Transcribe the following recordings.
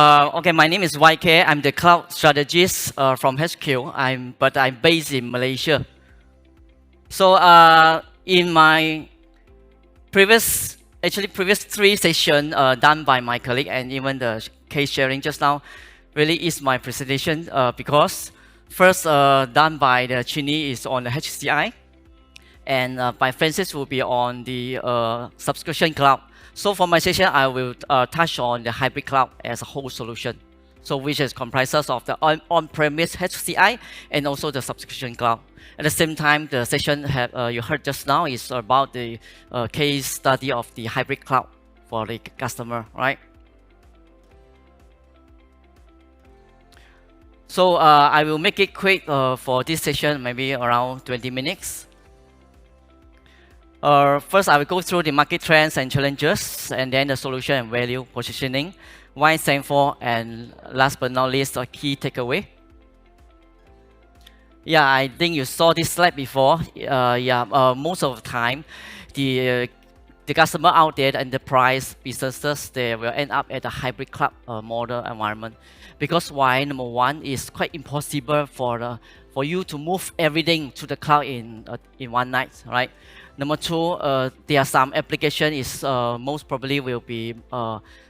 Okay, my name is YK. I'm the cloud strategist from HQ. But I'm based in Malaysia. So in my previous three sessions done by my colleague and even the case sharing just now, really is my presentation because first done by the Chini is on the HCI, and by Francis will be on the subscription cloud. So for my session, I will touch on the hybrid cloud as a whole solution. So which is comprises of the on-premise HCI and also the subscription cloud. At the same time, the session you heard just now is about the case study of the hybrid cloud for the customer, right? So I will make it quick for this session, maybe around 20 minutes. First, I will go through the market trends and challenges, and then the solution and value positioning, why Sangfor, and last but not least, a key takeaway. Yeah, I think you saw this slide before. Most of the time, the customer out there, the enterprise businesses, they will end up at a hybrid cloud model environment. Because why? Number one, is quite impossible for you to move everything to the cloud in one night, right? Number two, there are some application is most probably will be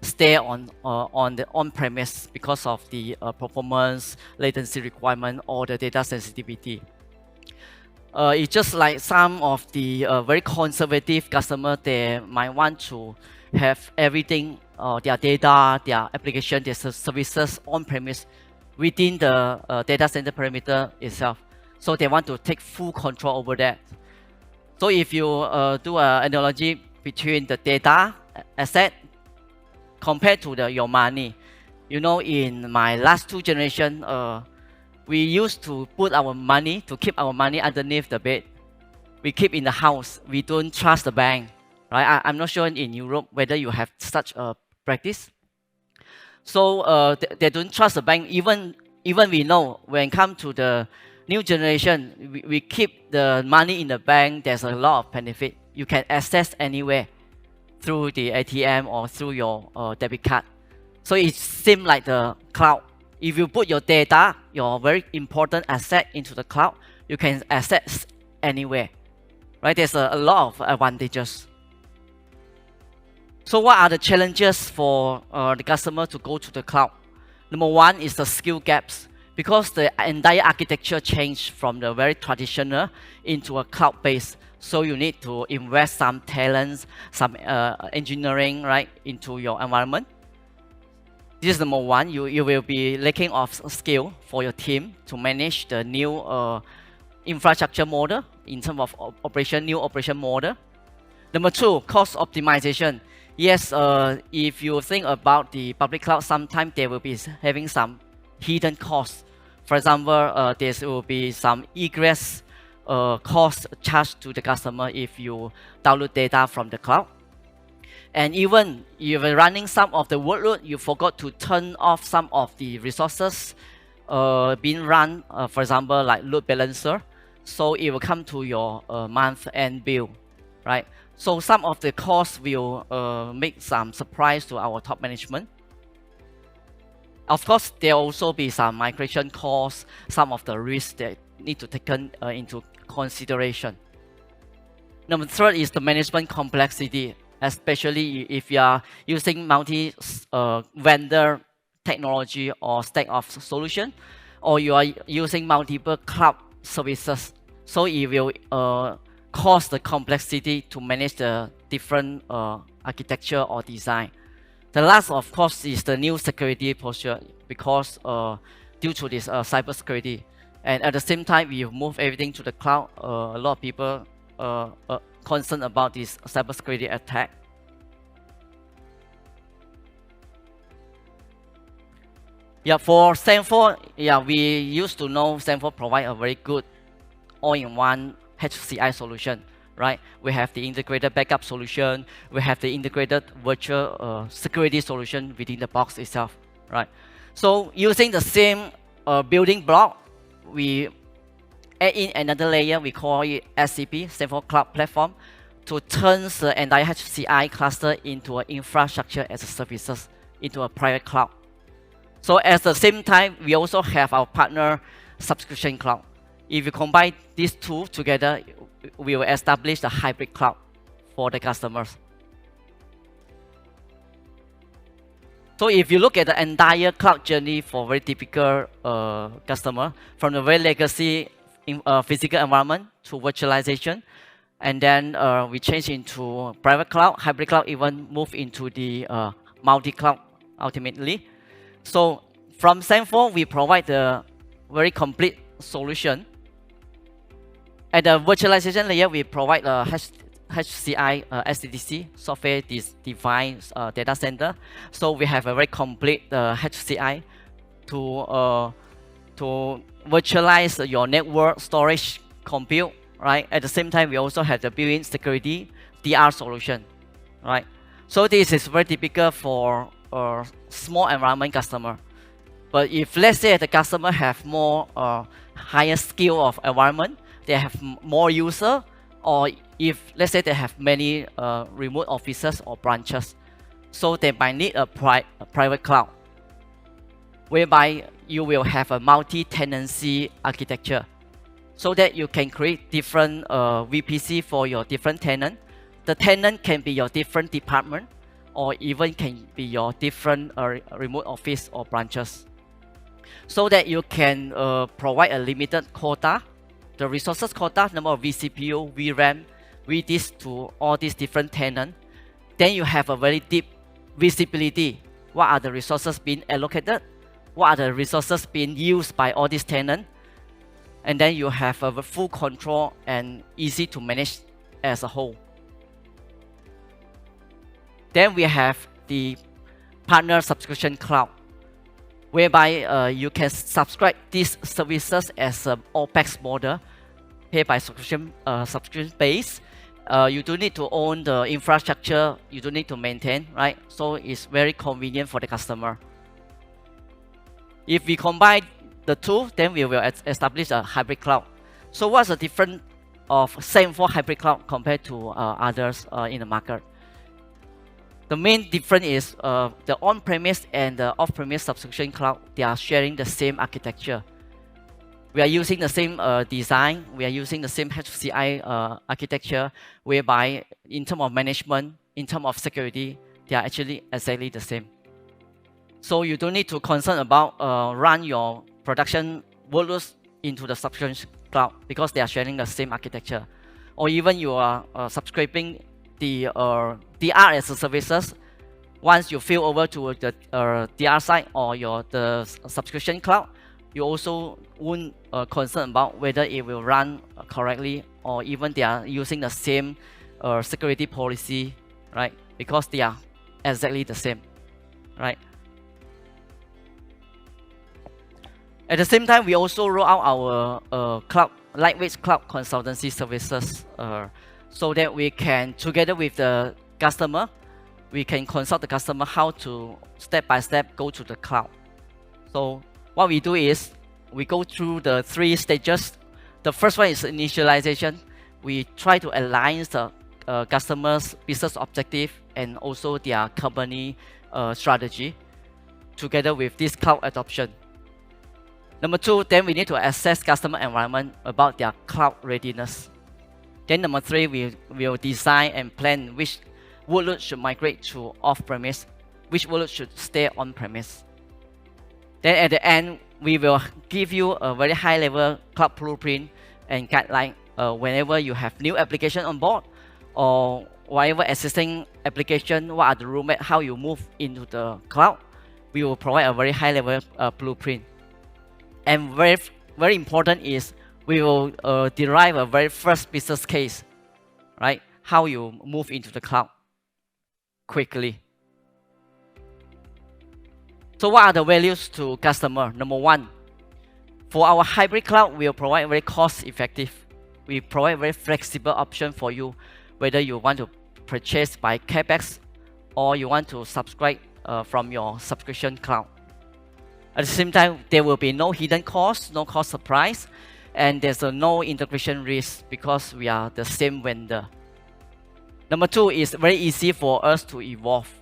stay on the on-premise because of the performance, latency requirement, or the data sensitivity. It's just like some of the very conservative customer, they might want to have everything, their data, their application, their services on-premise within the data center perimeter itself. So they want to take full control over that. So if you do an analogy between the data asset compared to your money, you know, in my last two generations, we used to put our money, to keep our money underneath the bed. We keep in the house. We don't trust the bank, right? I'm not sure in Europe whether you have such a practice. So they don't trust the bank. Even we know when it comes to the new generation, we keep the money in the bank. There's a lot of benefit. You can access anywhere through the ATM or through your debit card. So it seems like the cloud. If you put your data, your very important asset into the cloud, you can access anywhere, right? There's a lot of advantages. So what are the challenges for the customer to go to the cloud? Number one is the skill gaps. Because the entire architecture changed from the very traditional into a cloud-based. So you need to invest some talents, some engineering, right, into your environment. This is number one. You will be lacking of skill for your team to manage the new infrastructure model in terms of new operation model. Number two, cost optimization. Yes, if you think about the public cloud, sometimes they will be having some hidden costs. For example, there will be some egress cost charged to the customer if you download data from the cloud. And even if you're running some of the workload, you forgot to turn off some of the resources being run, for example, like load balancer. So it will come to your month-end bill, right? So some of the costs will make some surprise to our top management. Of course, there will also be some migration costs, some of the risks that need to take into consideration. Number three is the management complexity, especially if you are using multi-vendor technology or stack of solution, or you are using multiple cloud services. So it will cause the complexity to manage the different architecture or design. The last, of course, is the new security posture because due to this cybersecurity. And at the same time, we move everything to the cloud. A lot of people concerned about this cybersecurity attack. Yeah, for Sangfor, yeah, we used to know Sangfor provide a very good all-in-one HCI solution. Right, we have the integrated backup solution. We have the integrated virtual security solution within the box itself. Right, so using the same building block, we add in another layer. We call it SCP, Sangfor Cloud Platform, to turn the entire HCI cluster into an infrastructure as a services, into a private cloud. So at the same time, we also have our partner subscription cloud. If you combine these two together, we will establish a hybrid cloud for the customers. So if you look at the entire cloud journey for very typical customer, from the very legacy physical environment to virtualization, and then we change into private cloud, hybrid cloud, even move into the multi-cloud ultimately. So from Sangfor, we provide a very complete solution. At the virtualization layer, we provide a HCI, SDDC, software defined data center. So we have a very complete HCI to virtualize your network, storage, compute, right? At the same time, we also have the built-in security DR solution, right? So this is very typical for a small environment customer. But if let's say the customer have more higher skill of environment, they have more user, or if let's say they have many remote offices or branches, so they might need a private cloud, whereby you will have a multi-tenancy architecture, so that you can create different VPC for your different tenant. The tenant can be your different department, or even can be your different remote office or branches, so that you can provide a limited quota, the resources quota, number of vCPU, VRAM, vDisk to all these different tenants. Then you have a very deep visibility. What are the resources being allocated? What are the resources being used by all these tenants? And then you have a full control and easy to manage as a whole. Then we have the partner subscription cloud, whereby you can subscribe these services as an OPEX model, pay by subscription base. You don't need to own the infrastructure, you don't need to maintain, right? So it's very convenient for the customer. If we combine the two, then we will establish a hybrid cloud. So what's the difference of Sangfor hybrid cloud compared to others in the market? The main difference is the on-premise and the off-premise subscription cloud, they are sharing the same architecture. We are using the same design, we are using the same HCI architecture, whereby in terms of management, in terms of security, they are actually exactly the same. So you don't need to concern about run your production workloads into the subscription cloud, because they are sharing the same architecture. Or even you are subscribing the DR as a services. Once you fill over to the DR side or the subscription cloud, you also won't concern about whether it will run correctly, or even they are using the same security policy, right? Because they are exactly the same, right? At the same time, we also roll out our lightweight cloud consultancy services, so that we can, together with the customer, we can consult the customer how to step by step go to the cloud. So what we do is we go through the 3 stages. The first one is initialization. We try to align the customer's business objective and also their company strategy together with this cloud adoption. Number 2, then we need to assess customer environment about their cloud readiness. Then number 3, we will design and plan which workload should migrate to off-premise, which workload should stay on-premise. Then at the end, we will give you a very high-level cloud blueprint and guideline whenever you have new application on board, or whatever existing application, what are the roadmap, how you move into the cloud. We will provide a very high-level blueprint. And very important is we will derive a very first business case, right? How you move into the cloud quickly. So what are the values to customer? Number 1, for our hybrid cloud, we will provide very cost-effective. We provide very flexible option for you, whether you want to purchase by CapEx or you want to subscribe from your subscription cloud. At the same time, there will be no hidden cost, no cost surprise, and there's no integration risk because we are the same vendor. Number 2 is very easy for us to evolve.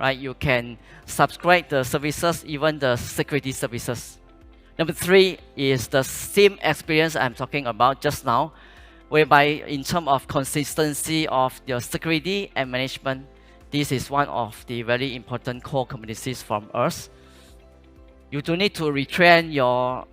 right? You can subscribe the services, even the security services. Number 3 is the same experience I'm talking about just now, whereby in terms of consistency of your security and management, this is one of the very important core competencies from us. You do need to retrain your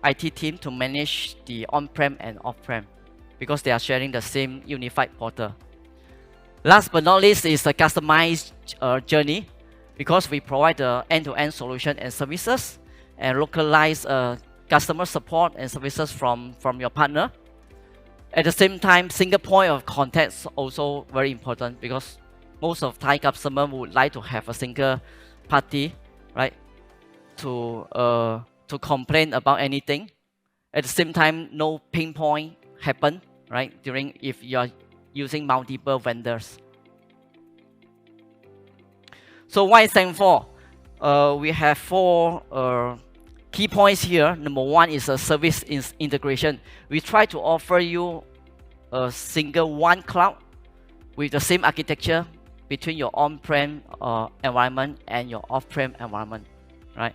IT team to manage the on-prem and off-prem because they are sharing the same unified portal. Last but not least is the customized journey, because we provide the end-to-end solution and services and localize customer support and services from your partner. At the same time, single point of contact is also very important, because most of Thai customers would like to have a single party, right, to complain about anything. At the same time, no pain point happen, right, during if you are using multiple vendors. So why Sangfor? We have 4 key points here. Number 1 is a service integration. We try to offer you a single one cloud with the same architecture between your on-prem environment and your off-prem environment, right?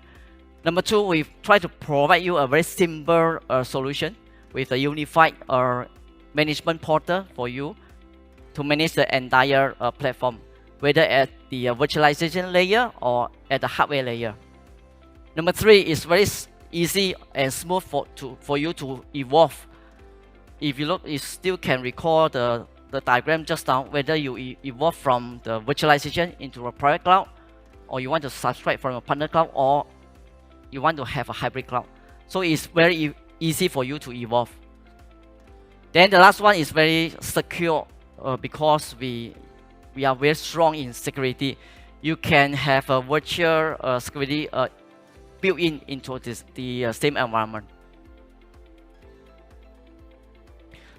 Number 2, we try to provide you a very simple solution with a unified management portal for you to manage the entire platform, whether at the virtualization layer or at the hardware layer. Number 3 is very easy and smooth for you to evolve. If you look, you still can recall the diagram just now, whether you evolve from the virtualization into a private cloud, or you want to subscribe from a partner cloud, or you want to have a hybrid cloud. So it's very easy for you to evolve. Then the last one is very secure, because we are very strong in security. You can have a virtual security built into the same environment.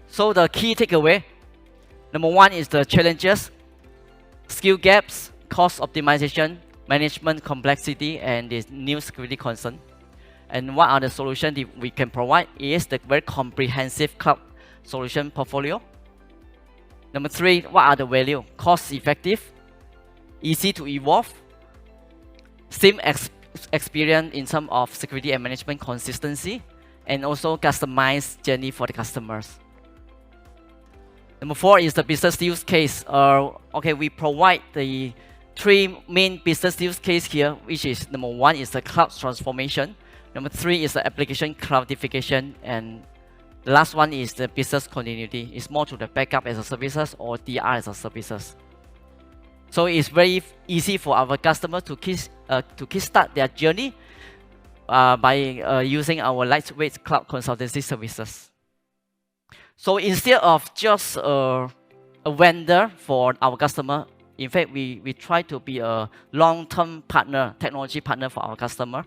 So the key takeaway, number 1 is the challenges, skill gaps, cost optimization, management complexity, and the new security concern. And what are the solutions that we can provide is the very comprehensive cloud solution portfolio. Number 3, what are the value? Cost effective, easy to evolve, same experience in terms of security and management consistency, and also customized journey for the customers. Number 4 is the business use case. Okay, we provide the 3 main business use case here, which is number 1 is the cloud transformation. Number 3 is the application cloudification, and the last one is the business continuity. It's more to the backup as a services or DR as a services. So it's very easy for our customers to kickstart their journey by using our lightweight cloud consultancy services. So instead of just a vendor for our customer, in fact, we try to be a long-term partner, technology partner for our customer,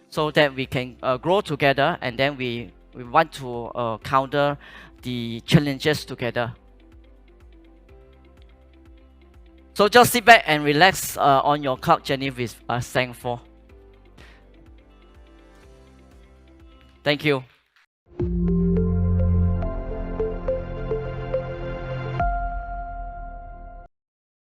so that we can grow together, and then we want to counter the challenges together. So just sit back and relax on your cloud journey with Sangfor. Thank you.